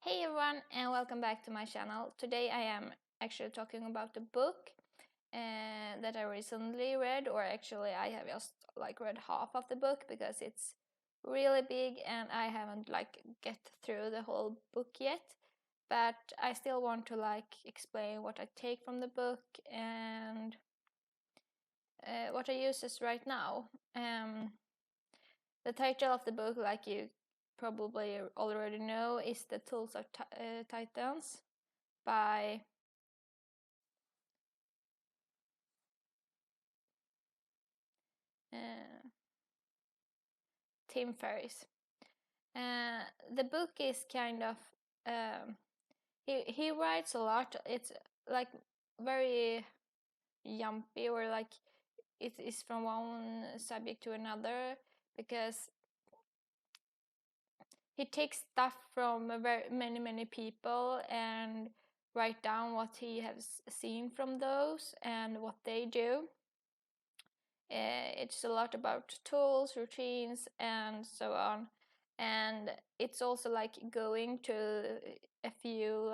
Hey everyone, and welcome back to my channel. Today I am actually talking about a book that I recently read, or actually I have just read half of the book because it's really big and I haven't get through the whole book yet. But I still want to explain what I take from the book and what I use right now. The title of the book, like you probably already know, is The Tools of Titans by Tim Ferriss. The book is kind of he writes a lot. It's like very jumpy, or like it is from one subject to another, because he takes stuff from very many people and write down what he has seen from those and what they do. It's a lot about tools, routines, and so on. And it's also going to a few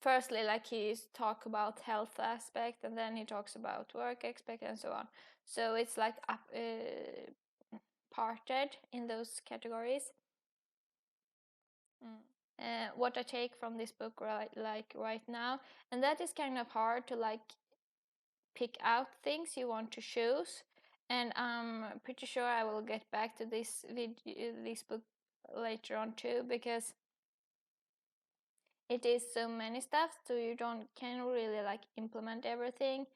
firstly he's talk about health aspect, and then he talks about work aspect and so on. So it's parted in those categories. What I take from this book right now, and that is kind of hard to pick out things you want to choose, and I'm pretty sure I will get back to this book later on too, because it is so many stuff, so you can really implement everything,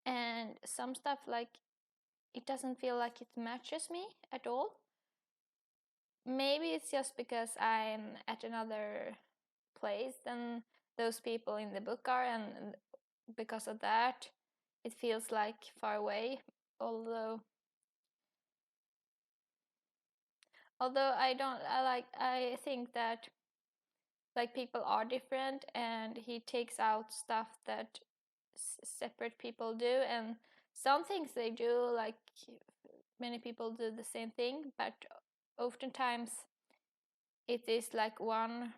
and some stuff it doesn't feel like it matches me at all. Maybe it's just because I'm at another place than those people in the book are, and because of that it feels far away. Although I think that people are different, and he takes out stuff that separate people do, and some things they do many people do the same thing, but oftentimes it is one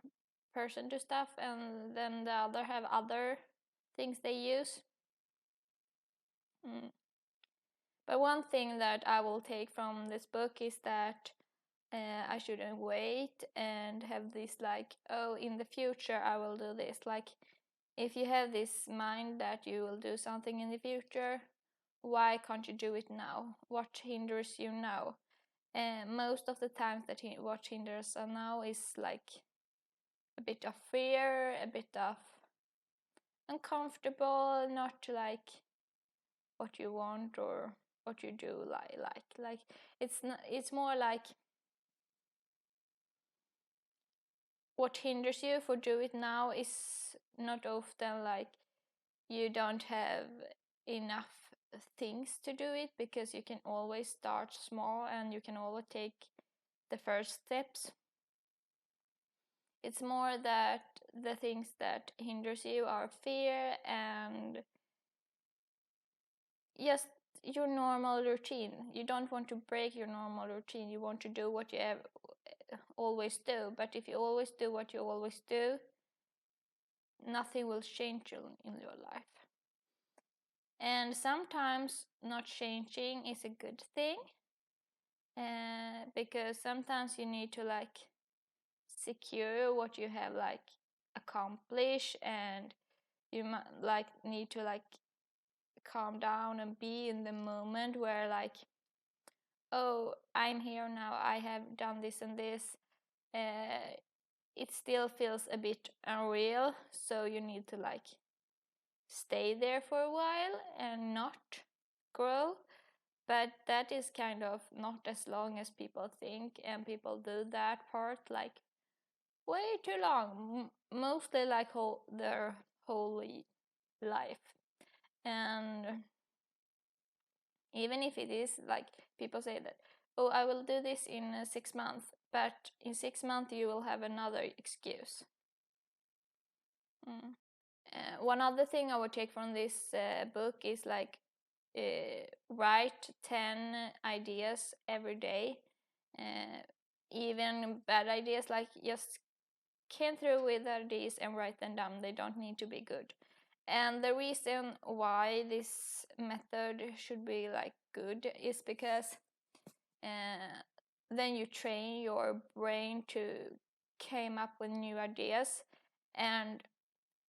person do stuff and then the other have other things they use. But one thing that I will take from this book is that I shouldn't wait and have this oh, in the future I will do this. If you have this mind that you will do something in the future, why can't you do it now? What hinders you now? Most of the times what hinders us now is a bit of fear, a bit of uncomfortable, not what you want or what you do like it's not, it's more what hinders you for do it now is not often you don't have enough things to do it, because you can always start small and you can always take the first steps. It's more that the things that hinders you are fear and just your normal routine. You don't want to break your normal routine. You want to do what you always do. But if you always do what you always do, nothing will change in your life. And sometimes not changing is a good thing, because sometimes you need to secure what you have accomplished, and you need to calm down and be in the moment where oh, I'm here now, I have done this and this. It still feels a bit unreal, so you need to stay there for a while and not grow. But that is kind of not as long as people think, and people do that part way too long, mostly their whole life. And even if it is people say that, oh, I will do this in 6 months, but in 6 months you will have another excuse. One other thing I would take from this book is write 10 ideas every day. even bad ideas, like just came through with ideas and write them down. They don't need to be good. And the reason why this method should be like good is because then you train your brain to came up with new ideas, and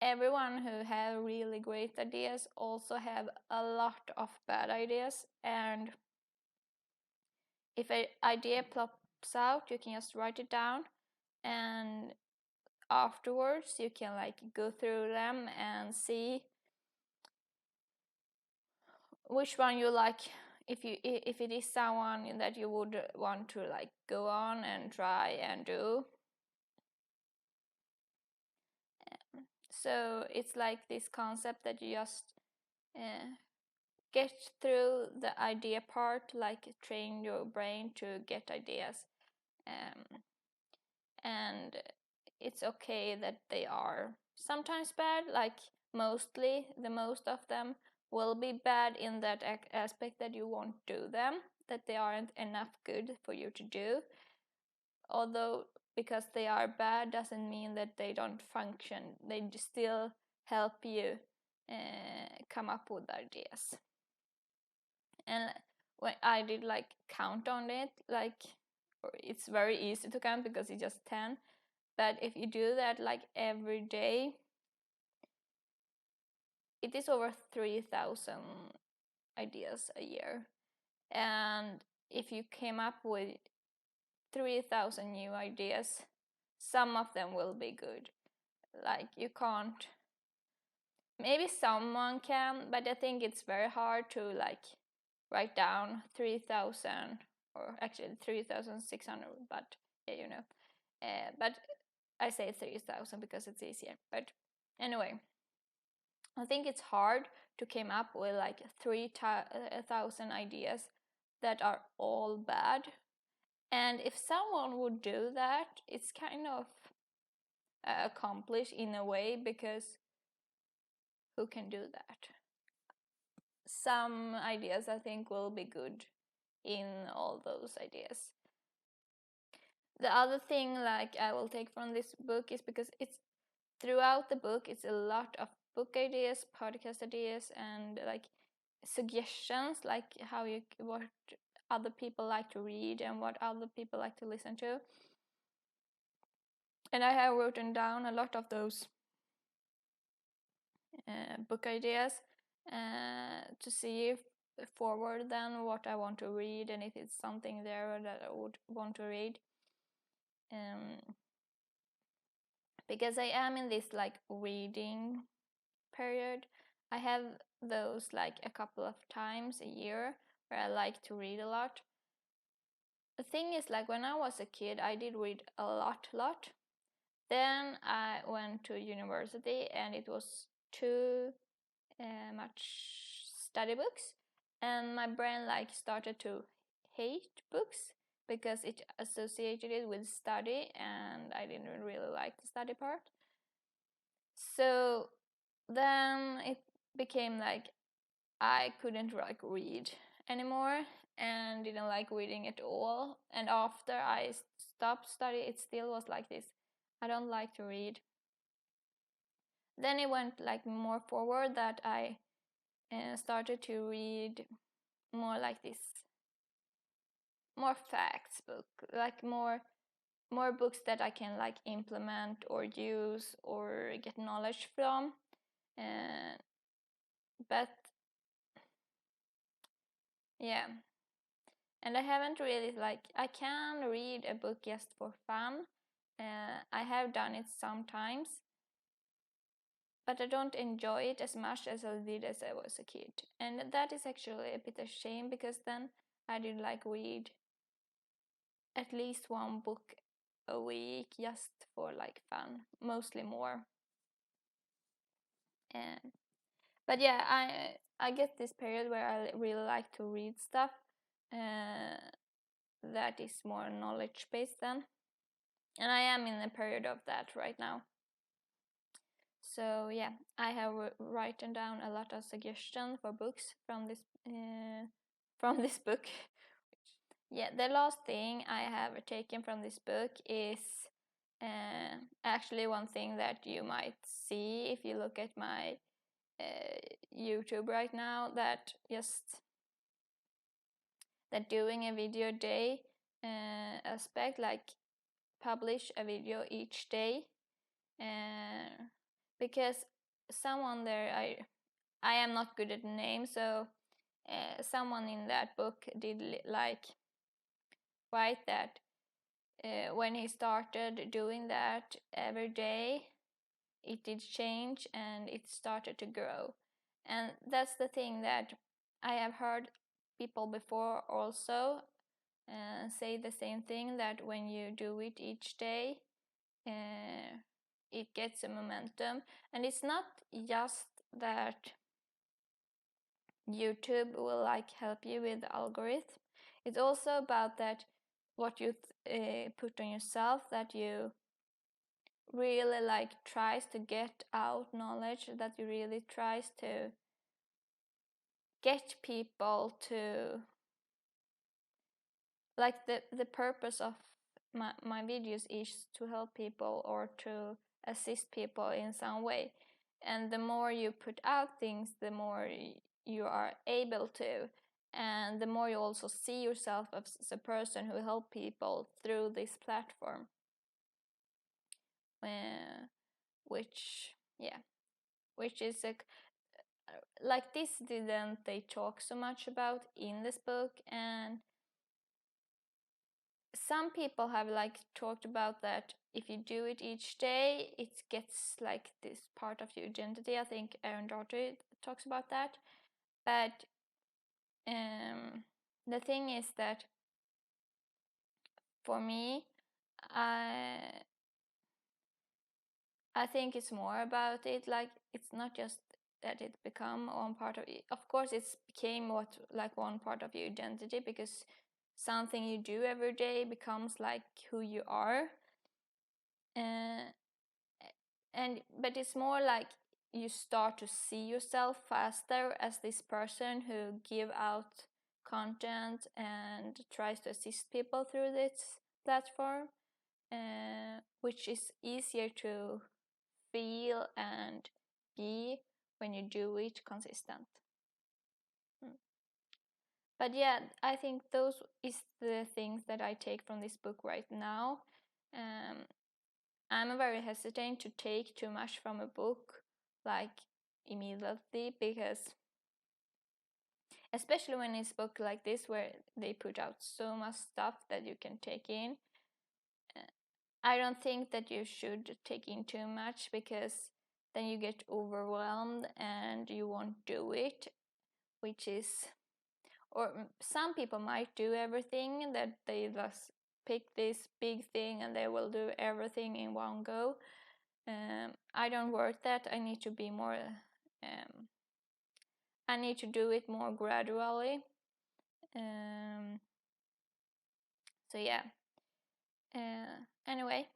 everyone who have really great ideas also have a lot of bad ideas. And if an idea plops out, you can just write it down, and afterwards you can like go through them and see which one you like, if it is someone that you would want to like go on and try and do. So it's like this concept that you just get through the idea part, like train your brain to get ideas, and it's okay that they are sometimes bad, like mostly the most of them will be bad in that aspect that you won't do them, that they aren't enough good for you to do. Although because they are bad doesn't mean that they don't function. They still help you come up with ideas. And when I did like count on it, like it's very easy to count because it's just 10. But if you do that like every day, it is over 3,000 ideas a year. And if you came up with 3,000 new ideas, some of them will be good. Like you can't, maybe someone can, but I think it's very hard to like write down 3,000, or actually 3,600, but yeah, you know. But I say 3,000 because it's easier. But anyway, I think it's hard to come up with like 3,000 ideas that are all bad. And if someone would do that, it's kind of accomplished in a way, because who can do that? Some ideas I think will be good in all those ideas. The other thing like I will take from this book is because it's throughout the book it's a lot of book ideas, podcast ideas, and like suggestions, like what other people like to read and what other people like to listen to. And I have written down a lot of those book ideas to see if forward then what I want to read, and if it's something there that I would want to read. Because I am in this like reading period. I have those like a couple of times a year where I like to read a lot. The thing is, like when I was a kid, I did read a lot. Then I went to university and it was too much study books, and my brain like started to hate books because it associated it with study, and I didn't really like the study part. So then it became like I couldn't like read anymore and didn't like reading at all. And after I stopped studying, it still was like this. I don't like to read. Then it went like more forward that I started to read more like this, more facts book, like more books that I can like implement or use or get knowledge from. But yeah, and I haven't really like, I can read a book just for fun. I have done it sometimes, but I don't enjoy it as much as I did as I was a kid. And that is actually a bit of shame, because then I did like read at least one book a week just for like fun, mostly more. But yeah, I get this period where I really like to read stuff that is more knowledge based then, and I am in a period of that right now. So yeah, I have written down a lot of suggestions for books from this book. Yeah, the last thing I have taken from this book is actually one thing that you might see if you look at my YouTube right now, that doing a video a day aspect, like publish a video each day, because someone there, I am not good at names, so someone in that book did like write that when he started doing that every day, it did change and it started to grow. And that's the thing that I have heard people before also say the same thing, that when you do it each day, it gets a momentum. And it's not just that YouTube will like help you with the algorithm. It's also about that what you put on yourself, that you really like tries to get out knowledge, that you really tries to get people to like the purpose of my videos is to help people or to assist people in some way. And the more you put out things, the more you are able to, and the more you also see yourself as a person who help people through this platform, which yeah, which is a like this didn't they talk so much about in this book. And some people have like talked about that if you do it each day, it gets like this part of your identity. I think Aaron Daugherty talks about that. But the thing is that for me, I I think it's more about it. Like it's not just that it become one part of it. Of course, it's became what like one part of your identity, because something you do every day becomes like who you are. Uh, but it's more like you start to see yourself faster as this person who give out content and tries to assist people through this platform, which is easier to feel and be when you do it consistent. But yeah, I think those is the things that I take from this book right now. I'm very hesitant to take too much from a book like immediately, because especially when it's a book like this where they put out so much stuff that you can take in, I don't think that you should take in too much, because then you get overwhelmed and you won't do it, which is, or some people might do everything, that they just pick this big thing and they will do everything in one go. I don't work that. I need to be more I need to do it more gradually. So yeah, anyway,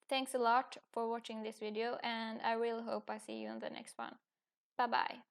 thanks a lot for watching this video, and I really hope I see you in the next one. Bye bye.